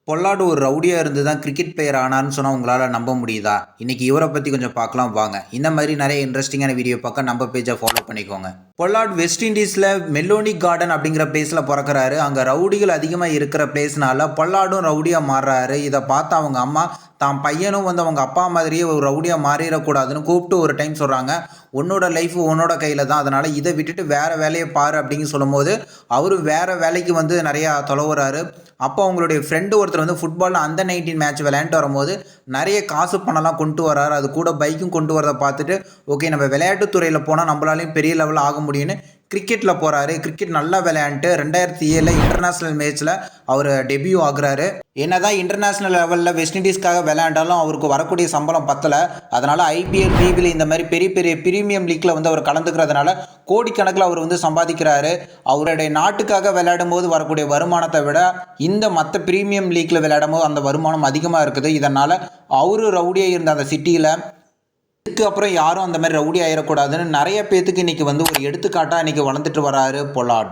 பொல்லாடு ஒரு ரவுடியாக இருந்து தான் கிரிக்கெட் பிளேயர் ஆனார்னு சொன்னால் உங்களால் நம்ப முடியுதா? இன்றைக்கி இவரை பற்றி கொஞ்சம் பார்க்கலாம் வாங்க. இந்த மாதிரி நிறைய இன்ட்ரெஸ்டிங்கான வீடியோ பார்க்க நம்ம பேஜை ஃபாலோ பண்ணிக்கோங்க. பொல்லாட் வெஸ்ட் இண்டீஸில் மெலோனி கார்டன் அப்படிங்கிற பிளேஸில் பிறக்கிறாரு. அங்கே ரவுடிகள் அதிகமாக இருக்கிற பிளேஸ்னால பொல்லாடும் ரவுடியாக மாறுறாரு. இதை பார்த்து அவங்க அம்மா தான் பையனும் அவங்க அப்பா மாதிரியே ஒரு ரவுடியாக மாறிடக்கூடாதுன்னு கூப்பிட்டு ஒரு டைம் சொல்கிறாங்க, உன்னோட லைஃப் உன்னோட கையில் தான், அதனால் இதை விட்டுட்டு வேறு வேலையை பாரு அப்படின்னு சொல்லும்போது அவர் வேறு வேலைக்கு நிறையா தொலைவுறாரு. அப்போ அவங்களுடைய ஃப்ரெண்டு ஒருத்தர் ஃபுட்பாலில் அந்த 19 மேட்ச் விளையாண்டு வரும்போது நிறைய காசு பணம்லாம் கொண்டு வராரு. அது கூட பைக்கும் கொண்டு வரதை பார்த்துட்டு ஓகே நம்ம விளையாட்டுத்துறையில் போனால் நம்மளாலையும் பெரிய லெவலில் ஆக முடியும்னு கிரிக்கெட்டில் போகிறாரு. கிரிக்கெட் நல்லா விளையாண்டுட்டு 2007 இன்டர்நேஷ்னல் மேட்ச்சில் அவர் டெபியூ ஆகுறாரு. என்னதான் இன்டர்நேஷ்னல் லெவலில் வெஸ்ட் இண்டீஸ்க்காக விளையாண்டாலும் அவருக்கு வரக்கூடிய சம்பளம் பத்தலை. அதனால் ஐபிஎல், பிபிஎல் இந்த மாதிரி பெரிய பெரிய பிரீமியம் லீக்கில் அவர் கலந்துக்கிறதுனால கோடிக்கணக்கில் அவர் சம்பாதிக்கிறாரு. அவருடைய நாட்டுக்காக விளையாடும் போது வரக்கூடிய வருமானத்தை விட இந்த மற்ற பிரீமியம் லீக்கில் விளையாடும் போது அந்த வருமானம் அதிகமாக இருக்குது. இதனால் அவரு ரவுடியாக இருந்த அந்த சிட்டியில் இதுக்கு அப்புறம் யாரும் அந்த மாதிரி ரவுடி ஆயிடக்கூடாதுன்னு நிறைய பேத்துக்கு இன்றைக்கி ஒரு எடுத்துக்காட்டாக இன்றைக்கி வளர்ந்துட்டு வராரு பொல்லாட்.